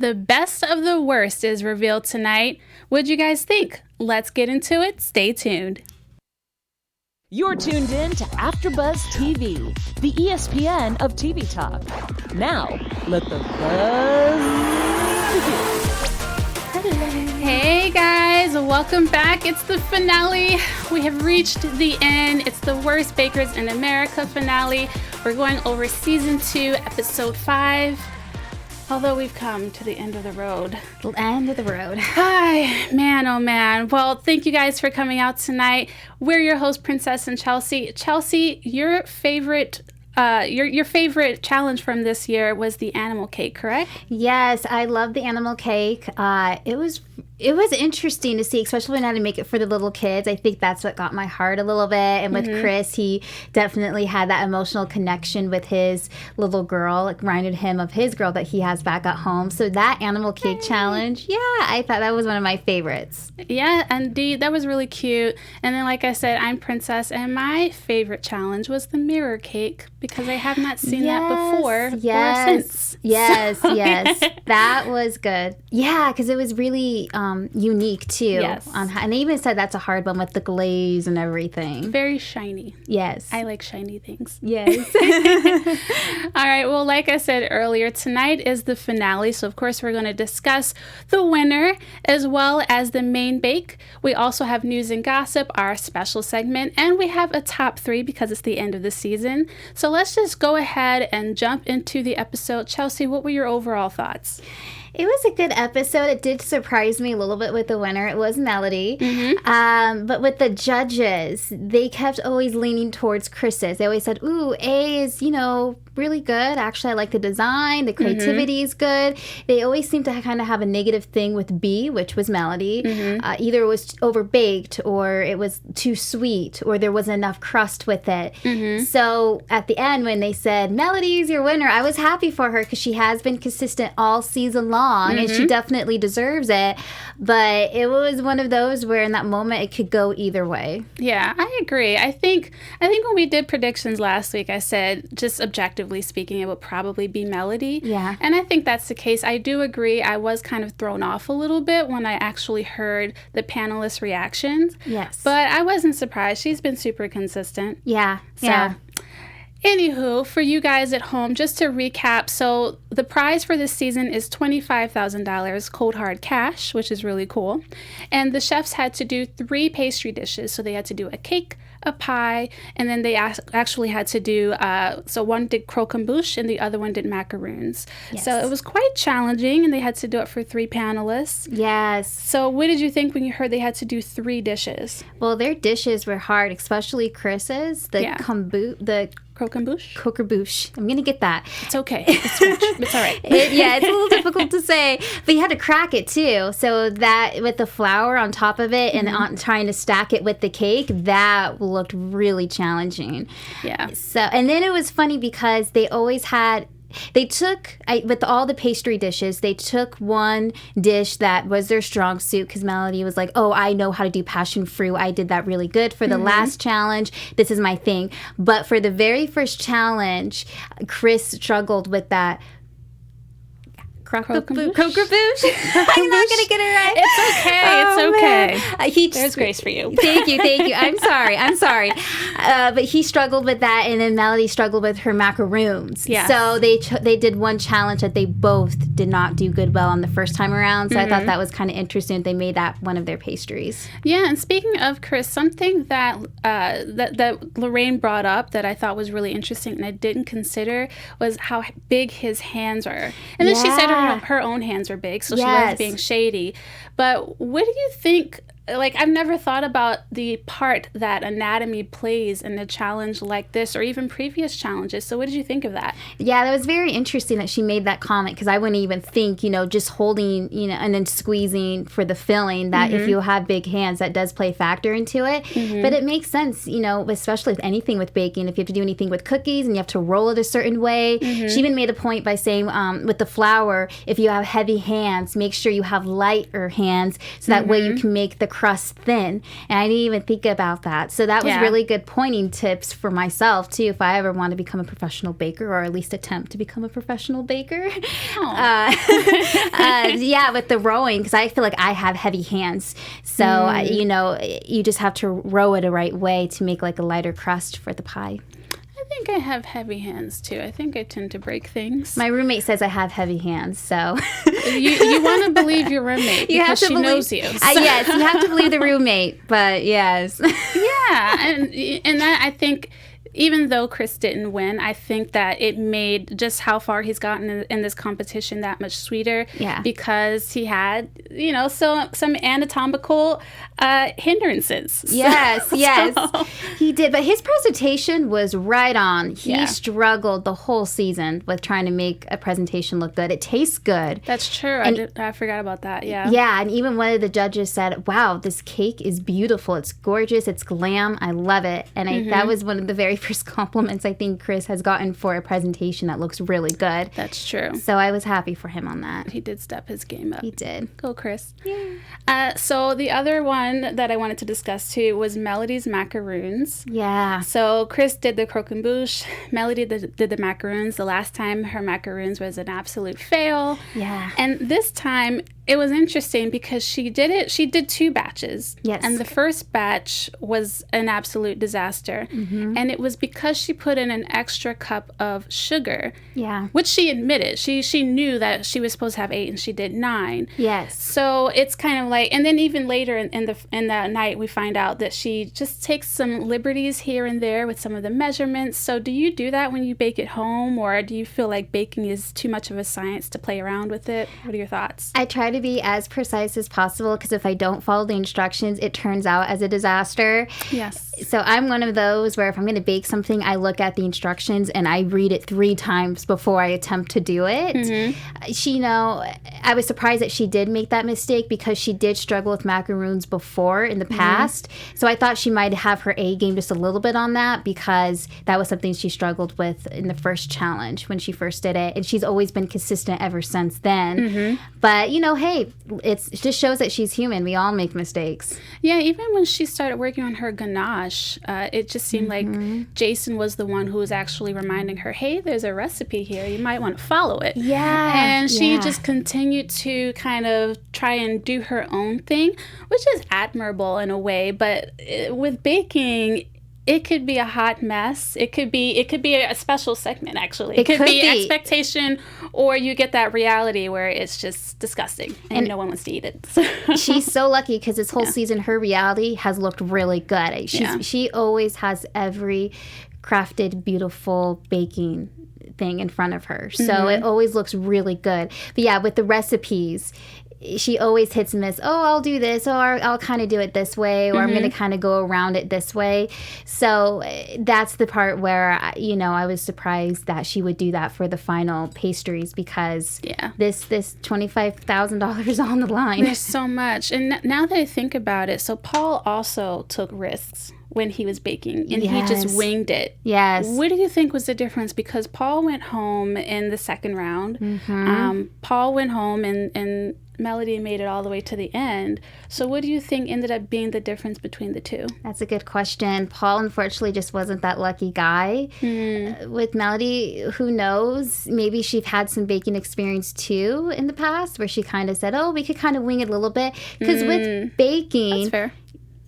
The best of the worst is revealed tonight. What'd you guys think? Let's get into it. Stay tuned. You're tuned in to AfterBuzz TV, the ESPN of TV talk. Now, let the buzz begin. Hey guys, welcome back. It's the finale. We have reached the end. It's the Worst Bakers in America finale. We're going over season 2, episode 5. Although we've come to the end of the road. The end of the road. Hi, man, oh man. Well, thank you guys for coming out tonight. We're your host, Princess and Chelsie. Chelsie, your favorite challenge from this year was the animal cake, correct? Yes, I love the animal cake. It was interesting to see, especially when I had to make it for the little kids. I think that's what got my heart a little bit. And with Chris, he definitely had that emotional connection with his little girl. It reminded him of his girl that he has back at home. So that animal cake challenge, I thought that was one of my favorites. Yeah, indeed. That was really cute. And then, like I said, I'm Princess, and my favorite challenge was the mirror cake because I have not seen that before or since. Yes. That was good. Yeah, because it was really unique too. Yes. And they even said that's a hard one with the glaze and everything. Very shiny. Yes. I like shiny things. Yes. All right. Well, like I said earlier, tonight is the finale. So, of course, we're going to discuss the winner as well as the main bake. We also have news and gossip, our special segment, and we have a top 3 because it's the end of the season. So let's just go ahead and jump into the episode. Chelsie, what were your overall thoughts? It was a good episode. It did surprise me a little bit with the winner. It was Melody. But with the judges, they kept always leaning towards Chris's. They always said, ooh, A is, really good. Actually, I like the design. The creativity is good. They always seem to kind of have a negative thing with B, which was Melody. Either it was overbaked or it was too sweet or there wasn't enough crust with it. So at the end, when they said, Melody's your winner, I was happy for her because she has been consistent all season long. And she definitely deserves it. But it was one of those where in that moment it could go either way. Yeah, I agree. I think when we did predictions last week, I said, just objectively speaking, it would probably be Melody. Yeah. And I think that's the case. I do agree. I was kind of thrown off a little bit when I actually heard the panelists' reactions. Yes. But I wasn't surprised. She's been super consistent. Yeah. Anywho, for you guys at home, just to recap, so the prize for this season is $25,000 cold hard cash, which is really cool. And the chefs had to do 3 pastry dishes. So they had to do a cake, a pie, and then they actually had to do, so one did croquembouche and the other one did macaroons. Yes. So it was quite challenging, and they had to do it for 3 panelists. Yes. So what did you think when you heard they had to do 3 dishes? Well, their dishes were hard, especially Chris's. The croquembouche. I'm going to get that. It's okay. It's French. It's all right. It's a little difficult to say, but you had to crack it too. So that with the flour on top of it and trying to stack it with the cake, that looked really challenging. Yeah. So, and then it was funny because they always had with all the pastry dishes, they took one dish that was their strong suit because Melody was like, oh, I know how to do passion fruit. I did that really good for the last challenge. This is my thing. But for the very first challenge, Chris struggled with that. Croquembouche. I'm not going to get it right. It's okay. It's okay. There's grace for you. Thank you. I'm sorry. But he struggled with that, and then Melody struggled with her macaroons. Yeah. So they did one challenge that they both did not do good well on the first time around. So I thought that was kind of interesting. They made that one of their pastries. Yeah, and speaking of Chris, something that Lorraine brought up that I thought was really interesting and I didn't consider was how big his hands are. And then she said her own hands were big, so she was being shady. But what do you think like, I've never thought about the part that anatomy plays in a challenge like this or even previous challenges. So what did you think of that? Yeah, that was very interesting that she made that comment, because I wouldn't even think, just holding, and then squeezing for the filling, that if you have big hands, that does play a factor into it. But it makes sense, especially with anything with baking. If you have to do anything with cookies and you have to roll it a certain way. She even made a point by saying with the flour, if you have heavy hands, make sure you have lighter hands so that way you can make the crust thin. And I didn't even think about that. So that was really good pointing tips for myself, too, if I ever want to become a professional baker, or at least attempt to become a professional baker. With the rowing, because I feel like I have heavy hands. So, you just have to row it the right way to make like a lighter crust for the pie. I think I have heavy hands too. I think I tend to break things. My roommate says I have heavy hands, so you want to believe your roommate because she knows you. So. Yes, you have to believe the roommate, but yes. Yeah, and that I think. Even though Chris didn't win, I think that it made just how far he's gotten in this competition that much sweeter. Yeah. Because he had, some anatomical hindrances. Yes, he did. But his presentation was right on. He struggled the whole season with trying to make a presentation look good. It tastes good. That's true. I forgot about that. Yeah. Yeah, and even one of the judges said, "Wow, this cake is beautiful. It's gorgeous. It's glam. I love it." And that was one of the very first compliments I think Chris has gotten for a presentation that looks really good. That's true. So I was happy for him on that. He did step his game up. He did. Go, Chris. Yeah. So the other one that I wanted to discuss too was Melody's macaroons. Yeah. So Chris did the croquembouche. Melody did the macaroons. The last time her macaroons was an absolute fail. Yeah. And this time it was interesting because she did 2 batches. Yes. And the first batch was an absolute disaster. Mm-hmm. And it was because she put in an extra cup of sugar. Yeah. Which she admitted. She knew that she was supposed to have 8 and she did 9. Yes. So it's kind of like, and then even later in that night, we find out that she just takes some liberties here and there with some of the measurements. So do you do that when you bake at home, or do you feel like baking is too much of a science to play around with it? What are your thoughts? I try to be as precise as possible, because if I don't follow the instructions, it turns out as a disaster. Yes. So I'm one of those where if I'm going to bake something, I look at the instructions and I read it 3 times before I attempt to do it. Mm-hmm. I was surprised that she did make that mistake, because she did struggle with macaroons before in the past. Mm-hmm. So I thought she might have her A game just a little bit on that, because that was something she struggled with in the first challenge when she first did it. And she's always been consistent ever since then. Mm-hmm. But, hey, it just shows that she's human. We all make mistakes. Yeah, even when she started working on her ganache, it just seemed like Jason was the one who was actually reminding her, hey, there's a recipe here. You might want to follow it. Yeah. And she just continued to kind of try and do her own thing, which is admirable in a way. But with baking, it could be a hot mess. It could be a special segment, actually. It could be expectation, or you get that reality where it's just disgusting and no one wants to eat it. She's so lucky, because this whole season, her reality has looked really good. She always has every crafted, beautiful baking thing in front of her. So it always looks really good. But yeah, with the recipes, she always hits and miss. Oh, I'll do this, or I'll kind of do it this way, or I'm going to kind of go around it this way. So that's the part where, I was surprised that she would do that for the final pastries, because this $25,000 is on the line. There's so much. And now that I think about it, so Paul also took risks when he was baking, and he just winged it. Yes. What do you think was the difference? Because Paul went home in the second round. Mm-hmm. Paul went home, and Melody made it all the way to the end. So what do you think ended up being the difference between the two? That's a good question. Paul, unfortunately, just wasn't that lucky guy. With Melody, who knows? Maybe she's had some baking experience too in the past, where she kind of said, oh, we could kind of wing it a little bit. Because with baking, that's fair.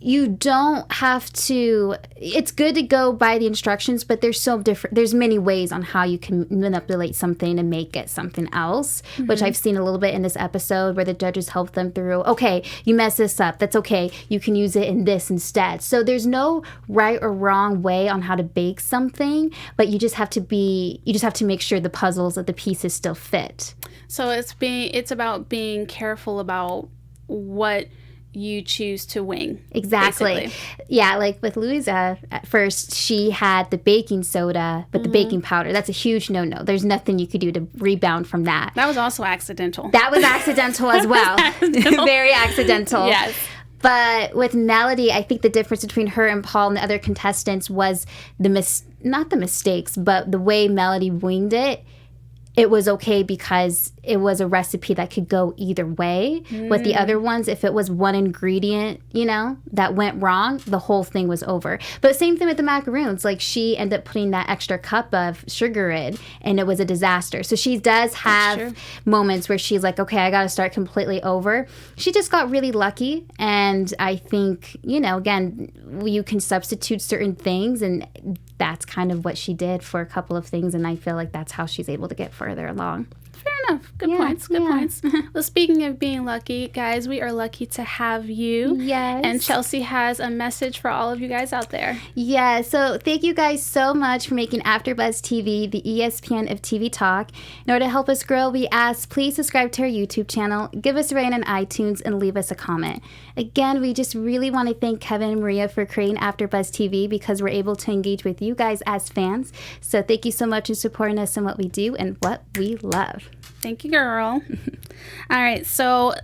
You don't have to, it's good to go by the instructions, but there's many ways on how you can manipulate something and make it something else, which I've seen a little bit in this episode, where the judges help them through, okay, you mess this up, that's okay, you can use it in this instead. So there's no right or wrong way on how to bake something, but you just have to make sure the puzzles of the pieces still fit. So it's about being careful about what you choose to wing. Exactly. Basically. Yeah, like with Louisa, at first she had the baking soda, but the baking powder, that's a huge no-no. There's nothing you could do to rebound from that. That was also accidental. That was accidental as well. Very accidental. Yes. But with Melody, I think the difference between her and Paul and the other contestants was not the mistakes, but the way Melody winged it. It was okay because it was a recipe that could go either way. With the other ones, if it was one ingredient, that went wrong, the whole thing was over. But same thing with the macaroons. Like, she ended up putting that extra cup of sugar in, and it was a disaster. So she does have moments where she's like, okay, I got to start completely over. She just got really lucky. And I think, again, you can substitute certain things, and that's kind of what she did for a couple of things. And I feel like that's how she's able to get further along. Fair enough. Good points. Good points. Well, speaking of being lucky, guys, we are lucky to have you. Yes. And Chelsie has a message for all of you guys out there. Yeah. So thank you guys so much for making AfterBuzz TV the ESPN of TV talk. In order to help us grow, we ask please subscribe to our YouTube channel, give us a rating on iTunes, and leave us a comment. Again, we just really want to thank Kevin and Maria for creating AfterBuzz TV because we're able to engage with you guys as fans. So thank you so much for supporting us in what we do and what we love. Thank you, girl. All right, so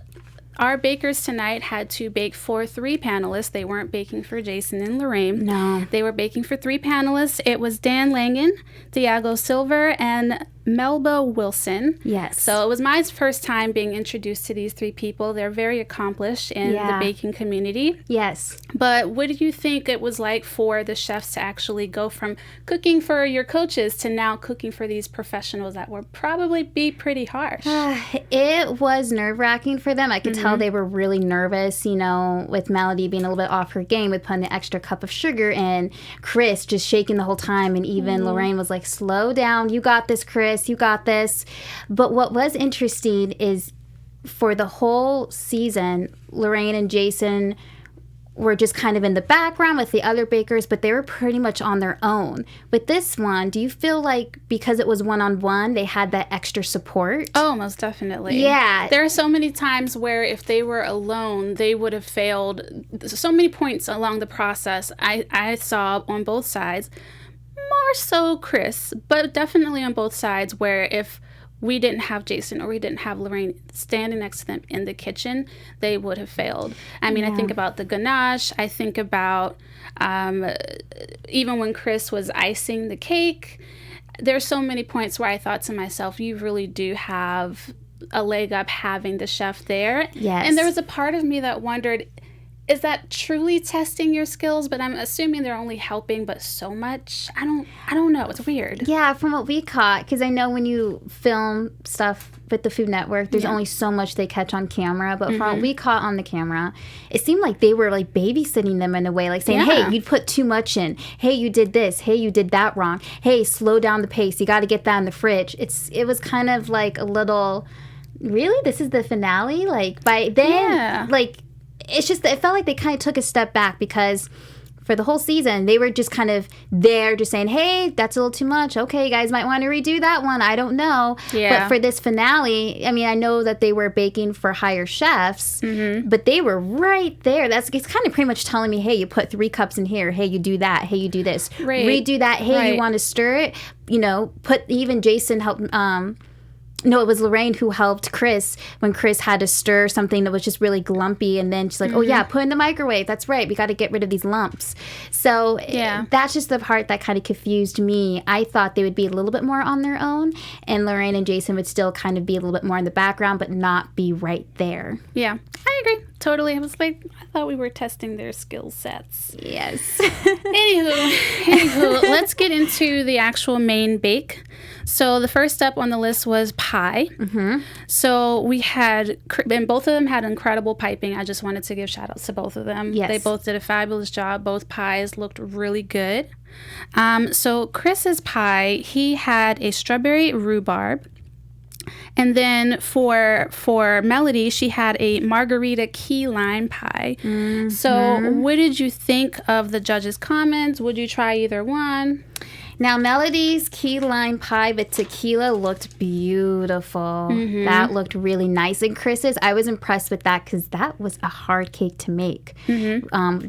our bakers tonight had to bake for 3 panelists. They weren't baking for Jason and Lorraine. No. They were baking for 3 panelists. It was Dan Langen, Diago Silver, and Melba Wilson. Yes. So it was my first time being introduced to these 3 people. They're very accomplished in the baking community. Yes. But what do you think it was like for the chefs to actually go from cooking for your coaches to now cooking for these professionals that would probably be pretty harsh? It was nerve-wracking for them. I could tell they were really nervous, with Melody being a little bit off her game with putting the extra cup of sugar in. Chris just shaking the whole time. And even Lorraine was like, slow down. You got this, Chris. You got this. But what was interesting is for the whole season, Lorraine and Jason were just kind of in the background with the other bakers, but they were pretty much on their own. With this one, do you feel like because it was one-on-one, they had that extra support? Oh, most definitely. Yeah. There are so many times where if they were alone, they would have failed. So many points along the process I saw on both sides. More so Chris, but definitely on both sides where if we didn't have Jason or we didn't have Lorraine standing next to them in the kitchen, they would have failed. I mean, I think about the ganache. I think about even when Chris was icing the cake. There's so many points where I thought to myself, you really do have a leg up having the chef there. Yes. And there was a part of me that wondered, is that truly testing your skills? But I'm assuming they're only helping, but so much. I don't know. It's weird. Yeah, from what we caught, because I know when you film stuff with the Food Network, there's only so much they catch on camera. But from what we caught on the camera, it seemed like they were like babysitting them in a way, like saying, hey, you put too much in. Hey, you did this. Hey, you did that wrong. Hey, slow down the pace. You got to get that in the fridge. It was kind of like a little, really? This is the finale? Like by then, it's just, it felt like they kind of took a step back because for the whole season, they were just kind of there just saying, hey, that's a little too much. Okay, you guys might want to redo that one. I don't know. Yeah. But for this finale, I mean, I know that they were baking for higher chefs, but they were right there. It's kind of pretty much telling me, hey, you put 3 cups in here. Hey, you do that. Hey, you do this. Right. Redo that. Hey, you want to stir it. Put even Jason helped. No, it was Lorraine who helped Chris when Chris had to stir something that was just really glumpy. And then she's like, oh, yeah, put in the microwave. That's right. We got to get rid of these lumps. So that's just the part that kind of confused me. I thought they would be a little bit more on their own. And Lorraine and Jason would still kind of be a little bit more in the background, but not be right there. Yeah, I agree. Totally. I was like, I thought we were testing their skill sets. Yes. Anywho, let's get into the actual main bake. So the first up on the list was pie. So we had, and both of them had incredible piping. I just wanted to give shout outs to both of them. Yes. They both did a fabulous job. Both pies looked really good. So Chris's pie, he had a strawberry rhubarb. And then for Melody, she had a margarita key lime pie. So what did you think of the judges' comments? Would you try either one? Now, Melody's key lime pie with tequila looked beautiful. That looked really nice. And Chris's, I was impressed with that because that was a hard cake to make.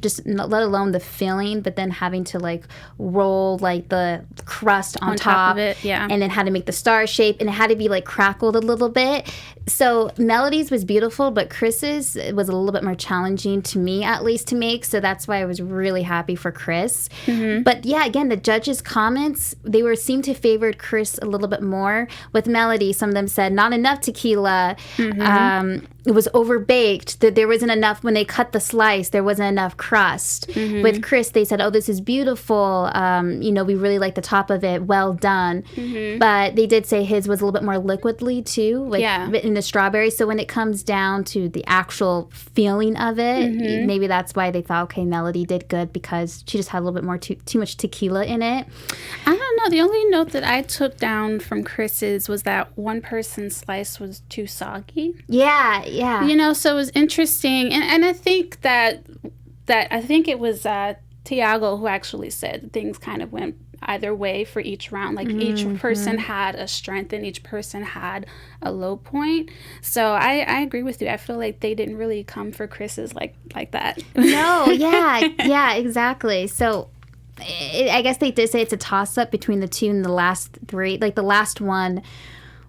Just let alone the filling, but then having to like roll like the crust on top of it, and then had to make the star shape, and it had to be like crackled a little bit. So Melody's was beautiful, but Chris's was a little bit more challenging to me, at least, to make. So that's why I was really happy for Chris. But yeah, again, the judges' comments, comments, they seemed to favor Chris a little bit more. With Melody, some of them said not enough tequila. It was overbaked. That there wasn't enough when they cut the slice. There wasn't enough crust. With Chris, they said, "Oh, this is beautiful. We really like the top of it. Well done." But they did say his was a little bit more liquidly too, in the strawberry. So when it comes down to the actual feeling of it, maybe that's why they thought, okay, Melody did good because she just had a little bit more too much tequila in it. I don't know. The only note that I took down from Chris's was that one person's slice was too soggy. Yeah. So it was interesting. And I think that I think it was Tiago who actually said things kind of went either way for each round. Like each person had a strength and each person had a low point. So I agree with you. I feel like they didn't really come for Chris's like that. No, yeah, exactly. So I guess they did say it's a toss-up between the two and the last three. Like the last one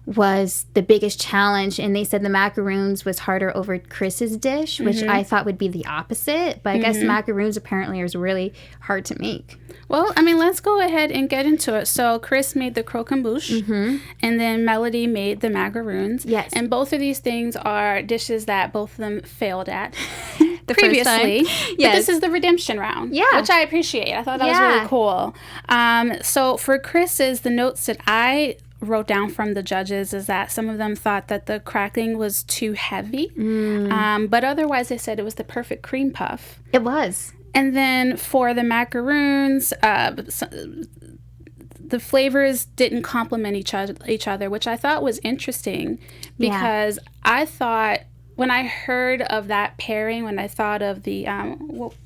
was the biggest challenge, and they said the macaroons was harder over Chris's dish, which I thought would be the opposite. But I guess macaroons apparently is really hard to make. Well, I mean, let's go ahead and get into it. So Chris made the croquembouche, and then Melody made the macaroons. Yes. And both of these things are dishes that both of them failed at First previously. time. But Yes. this is the redemption round, Yeah. which I appreciate. I thought that was really cool. So for Chris's, the notes that I wrote down from the judges is that some of them thought that the cracking was too heavy, but otherwise they said it was the perfect cream puff. It was. And then for the macaroons, the flavors didn't complement each other, which I thought was interesting because I thought when I heard of that pairing, when I thought of the,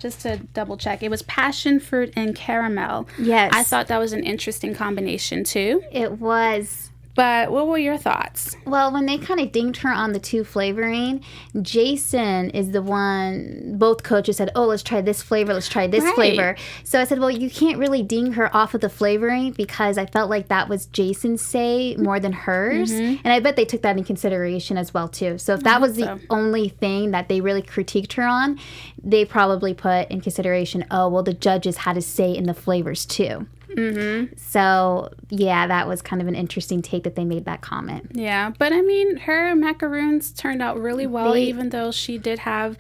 just to double check, it was passion fruit and caramel. Yes. I thought that was an interesting combination too. It was. But what were your thoughts? Well, when they kind of dinged her on the two flavoring, Jason is the one, both coaches said, oh, let's try this flavor, let's try this flavor. So I said, well, you can't really ding her off of the flavoring because I felt like that was Jason's say more than hers. And I bet they took that in consideration as well, too. So if that was the only thing that they really critiqued her on, they probably put in consideration, oh, well, the judges had a say in the flavors, too. So, yeah, that was kind of an interesting take that they made that comment. Yeah, but I mean, her macaroons turned out really well, even though she didn't have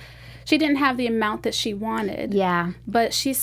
the amount that she wanted. Yeah. But she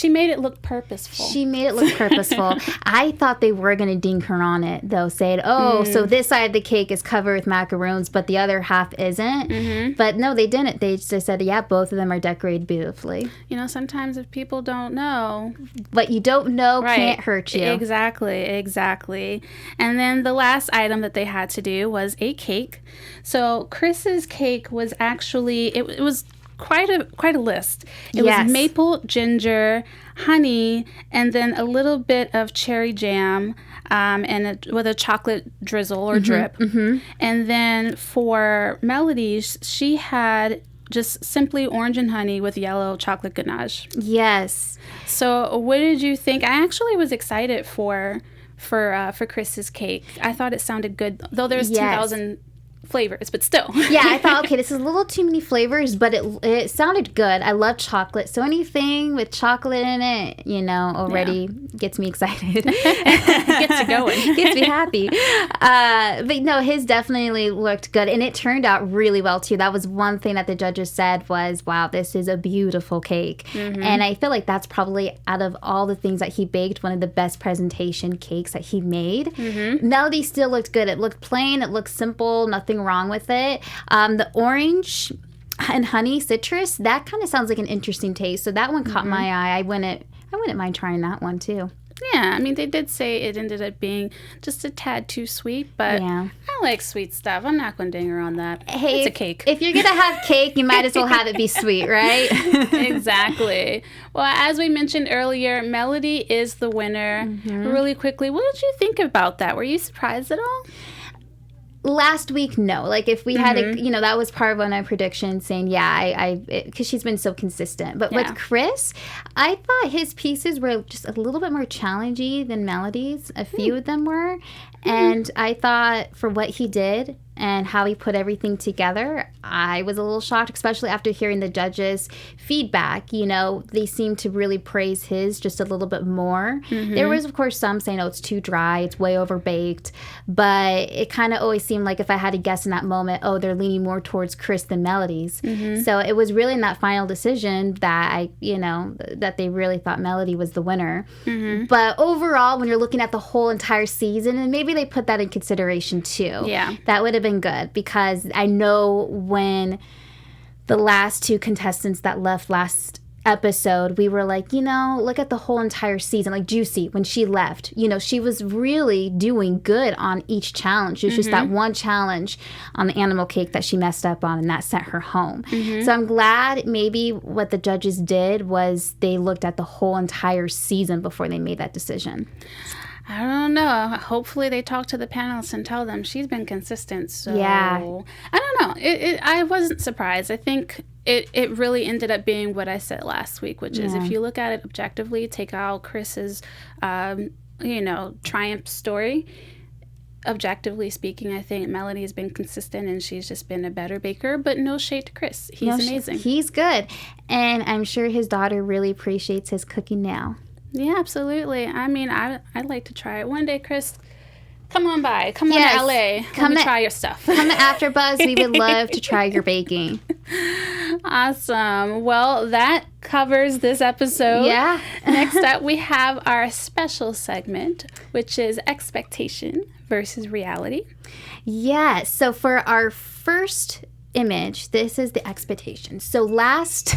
made it look purposeful. She made it look purposeful. I thought they were going to ding her on it, though, saying, so this side of the cake is covered with macaroons, but the other half isn't. But no, they didn't. They just said, yeah, both of them are decorated beautifully. Sometimes if people don't know. What you don't know can't hurt you. Exactly. And then the last item that they had to do was a cake. So Chris's cake was actually, it was quite a list. It was maple, ginger, honey, and then a little bit of cherry jam, with a chocolate drizzle or drip. And then for Melody, she had just simply orange and honey with yellow chocolate ganache. Yes. So what did you think? I actually was excited for Chris's cake. I thought it sounded good, though there's 2,000 flavors, but still. Yeah, I thought, okay, this is a little too many flavors, but it sounded good. I love chocolate, so anything with chocolate in it, already gets me excited. Gets you going. Gets me happy. But no, his definitely looked good, and it turned out really well, too. That was one thing that the judges said was, wow, this is a beautiful cake. And I feel like that's probably, out of all the things that he baked, one of the best presentation cakes that he made. Melody still looked good. It looked plain. It looked simple. Nothing wrong with it. The orange and honey citrus, that kind of sounds like an interesting taste. So that one caught my eye. I wouldn't mind trying that one too. Yeah, I mean, they did say it ended up being just a tad too sweet, but I like sweet stuff. I'm not going to ding her on that. Hey, it's a cake. If you're going to have cake, you might as well have it be sweet, right? Exactly. Well, as we mentioned earlier, Melody is the winner. Really quickly, what did you think about that? Were you surprised at all? Last week, no. Like, if we had that was part of one of my predictions saying, because she's been so consistent. But with Chris, I thought his pieces were just a little bit more challenging than Melody's. A few of them were. And I thought for what he did and how he put everything together, I was a little shocked, especially after hearing the judges' feedback. You know, they seemed to really praise his just a little bit more. There was, of course, some saying, oh, it's too dry, it's way overbaked. But it kind of always seemed like if I had to guess in that moment, oh, they're leaning more towards Chris than Melody's. So it was really in that final decision that that they really thought Melody was the winner. But overall, when you're looking at the whole entire season, and maybe they put that in consideration too. Yeah. That would have been good, because I know when the last two contestants that left last episode, we were like, look at the whole entire season. Like Juicy, when she left, she was really doing good on each challenge. It was just that one challenge on the animal cake that she messed up on, and that sent her home. So I'm glad maybe what the judges did was they looked at the whole entire season before they made that decision. I don't know. Hopefully they talk to the panelists and tell them she's been consistent. So yeah. I don't know. I wasn't surprised. I think it really ended up being what I said last week, which is if you look at it objectively, take out Chris's, triumph story. Objectively speaking, I think Melody has been consistent and she's just been a better baker, but no shade to Chris. He's amazing. He's good. And I'm sure his daughter really appreciates his cooking now. Yeah, absolutely. I mean, I'd like to try it. One day, Chris, come on by. Come on to LA. Come try your stuff. Come to AfterBuzz. We would love to try your baking. Awesome. Well, that covers this episode. Yeah. Next up, we have our special segment, which is expectation versus reality. Yes. So for our first image, this is the expectation. So last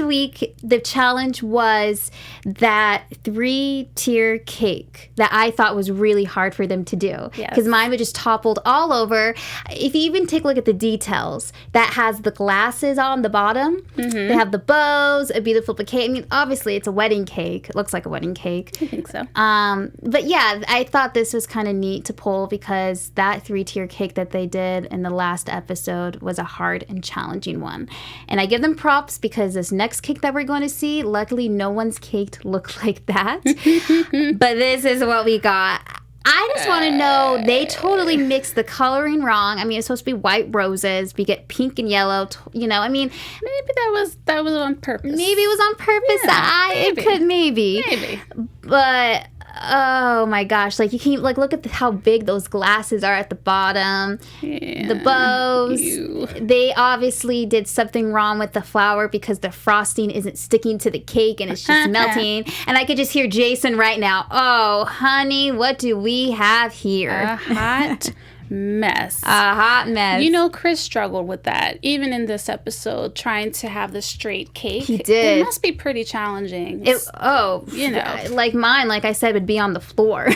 week the challenge was that 3-tier cake that I thought was really hard for them to do, because mine was just toppled all over. If you even take a look at the details, that has the glasses on the bottom. They have the bows, a beautiful bouquet. I mean, obviously it's a wedding cake. It looks like a wedding cake. I think so. But yeah, I thought this was kind of neat to pull, because that 3-tier cake that they did in the last episode was a hard and challenging one. And I give them props, because this next cake that we're going to see, luckily no one's cake looked like that. But this is what we got. I just want to know, they totally mixed the coloring wrong. I mean, it's supposed to be white roses. We get pink and yellow. Maybe that was on purpose. Maybe it was on purpose. Yeah, It could maybe. But oh my gosh, like you can look at how big those glasses are at the bottom. Yeah. The bows. Ew. They obviously did something wrong with the flour, because the frosting isn't sticking to the cake and it's just melting. And I could just hear Jason right now. Oh, honey, what do we have here? A hot mess. A hot mess. Chris struggled with that, even in this episode, trying to have the straight cake. He did. It must be pretty challenging. Like mine, like I said, would be on the floor.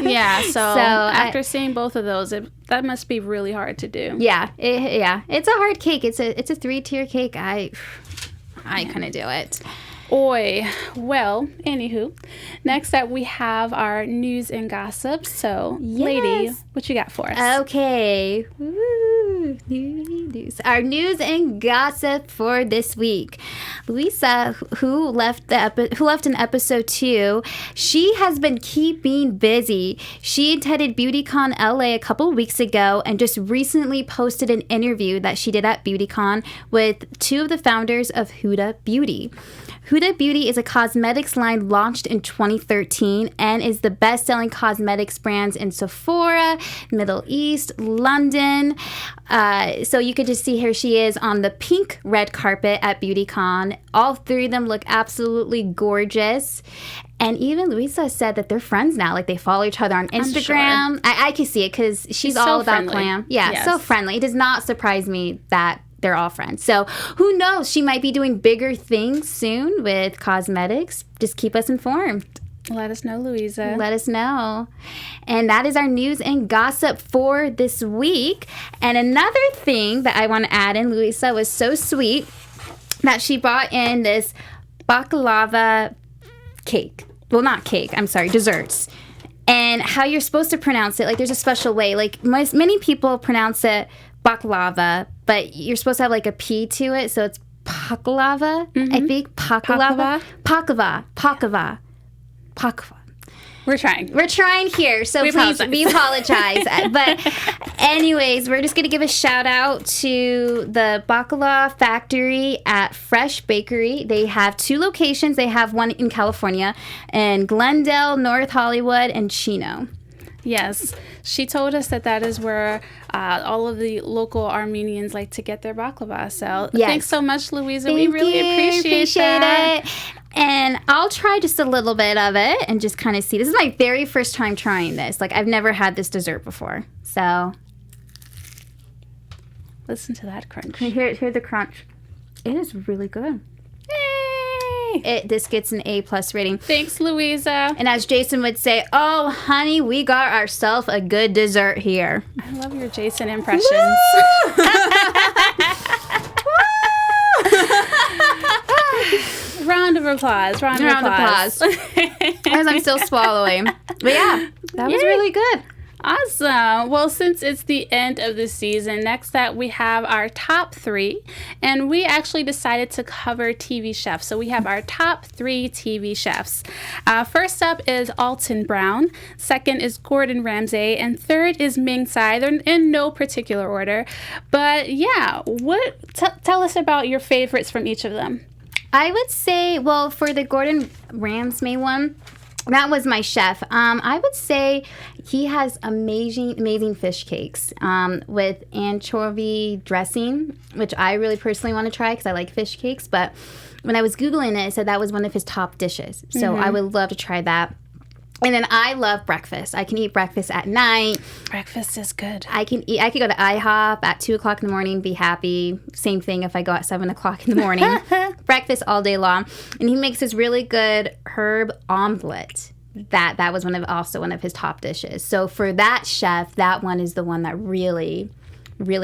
Yeah, so after seeing both of those, that must be really hard to do. Yeah, it's a hard cake. It's a 3-tier cake. I couldn't do it. Oi. Well, anywho, next up we have our news and gossip. So, lady, what you got for us? Okay. Woo. News. Our news and gossip for this week. Louisa, who left in episode 2, she has been keeping busy. She attended BeautyCon LA a couple of weeks ago and just recently posted an interview that she did at BeautyCon with 2 of the founders of Huda Beauty. Huda Beauty is a cosmetics line launched in 2013 and is the best-selling cosmetics brands in Sephora, Middle East, London. So you could just see here she is on the pink red carpet at BeautyCon. All 3 of them look absolutely gorgeous. And even Louisa said that they're friends now. Like, they follow each other on Instagram. Sure. I can see it, because she's all about friendly. Glam. Yeah, yes. So friendly. It does not surprise me that they're all friends. So who knows? She might be doing bigger things soon with cosmetics. Just keep us informed. Let us know, Louisa. Let us know. And that is our news and gossip for this week. And another thing that I want to add in, Louisa was so sweet that she brought in this baklava cake. Well, not cake. I'm sorry, desserts. And how you're supposed to pronounce it. Like, there's a special way. Like, many people pronounce it baklava, but you're supposed to have like a P to it, so it's paklava. I think paklava. Pakava. We're trying. We're trying here, so we apologize. But anyways, we're just going to give a shout out to the Baklava Factory at Fresh Bakery. They have 2 locations. They have one in California, in Glendale, North Hollywood, and Chino. Yes, she told us that is where all of the local Armenians like to get their baklava. So thanks so much, Louisa. We really appreciate that. It. And I'll try just a little bit of it and just kind of see. This is my very first time trying this. Like, I've never had this dessert before. So listen to that crunch. Hear the crunch. It is really good. This gets an A+ rating. Thanks, Louisa. And as Jason would say, oh, honey, we got ourselves a good dessert here. I love your Jason impressions. Round of applause. Round of applause. As I'm still swallowing. But yeah, that was really good. Awesome. Well, since it's the end of the season, next up we have our top 3. And we actually decided to cover TV chefs. So we have our top 3 TV chefs. First up is Alton Brown. Second is Gordon Ramsay. And third is Ming Tsai. They're in no particular order. But yeah, tell us about your favorites from each of them. I would say, well, for the Gordon Ramsay one, that was my chef. I would say he has amazing fish cakes with anchovy dressing, which I really personally want to try because I like fish cakes. But when I was Googling it, it said that was one of his top dishes. So I would love to try that. And then I love breakfast. I can eat breakfast at night. Breakfast is good. I could go to IHOP at 2 o'clock in the morning, be happy. Same thing if I go at 7 o'clock in the morning. Breakfast all day long. And he makes this really good herb omelet. That was also one of his top dishes. So for that chef, that one is the one that really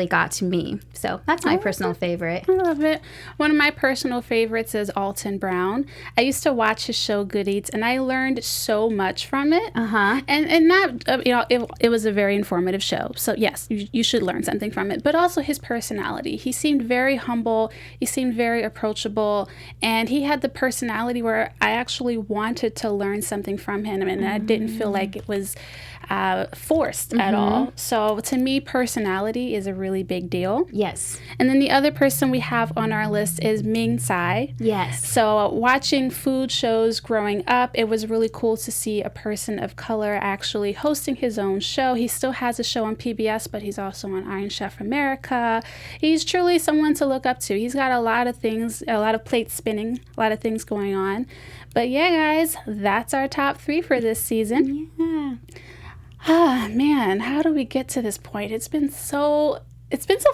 got to me. So that's my personal favorite. I love it. One of my personal favorites is Alton Brown. I used to watch his show Good Eats, and I learned so much from it. And that it was a very informative show. So yes, you should learn something from it. But also his personality. He seemed very humble. He seemed very approachable, and he had the personality where I actually wanted to learn something from him, and I didn't feel like it was forced at all. So to me, personality is a really big deal. Yes. And then the other person we have on our list is Ming Tsai. Yes. So watching food shows growing up, it was really cool to see a person of color actually hosting his own show. He still has a show on PBS, but he's also on Iron Chef America. He's truly someone to look up to. He's got a lot of things, a lot of plates spinning, a lot of things going on. But yeah, guys, that's our top 3 for this season. Yeah. Ah, man, how do we get to this point? It's been so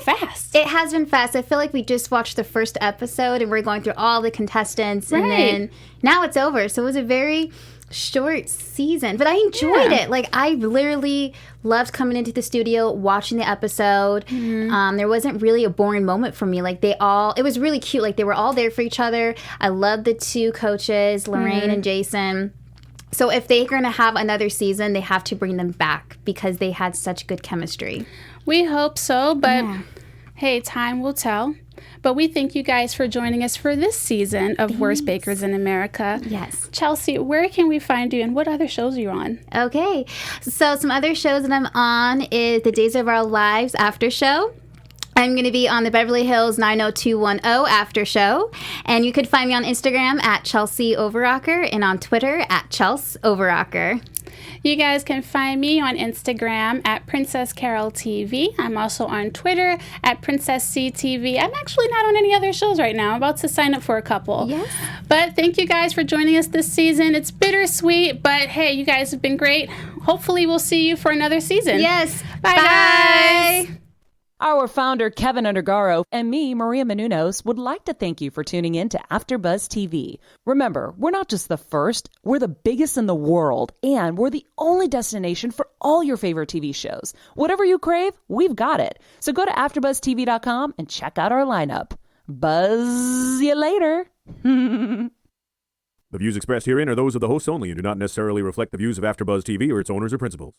fast. It has been fast. I feel like we just watched the first episode and we're going through all the contestants and then now it's over. So it was a very short season, but I enjoyed it. Like, I literally loved coming into the studio, watching the episode. There wasn't really a boring moment for me. Like, it was really cute. Like, they were all there for each other. I love the 2 coaches, Lorraine and Jason. So if they're going to have another season, they have to bring them back because they had such good chemistry. We hope so, but hey, time will tell. But we thank you guys for joining us for this season of Worst Bakers in America. Yes. Chelsea, where can we find you and what other shows are you on? Okay. So some other shows that I'm on is the Days of Our Lives after show. I'm going to be on the Beverly Hills 90210 after show. And you could find me on Instagram at Chelsie Overocker and on Twitter at Chelsie Overocker. You guys can find me on Instagram at Princess Carroll TV. I'm also on Twitter at Princess CTV. I'm actually not on any other shows right now. I'm about to sign up for a couple. Yes. But thank you guys for joining us this season. It's bittersweet, but hey, you guys have been great. Hopefully we'll see you for another season. Yes. Bye. Guys. Our founder, Kevin Undergaro, and me, Maria Menounos, would like to thank you for tuning in to AfterBuzz TV. Remember, we're not just the first, we're the biggest in the world, and we're the only destination for all your favorite TV shows. Whatever you crave, we've got it. So go to AfterBuzzTV.com and check out our lineup. Buzz you later. The views expressed herein are those of the hosts only and do not necessarily reflect the views of AfterBuzz TV or its owners or principals.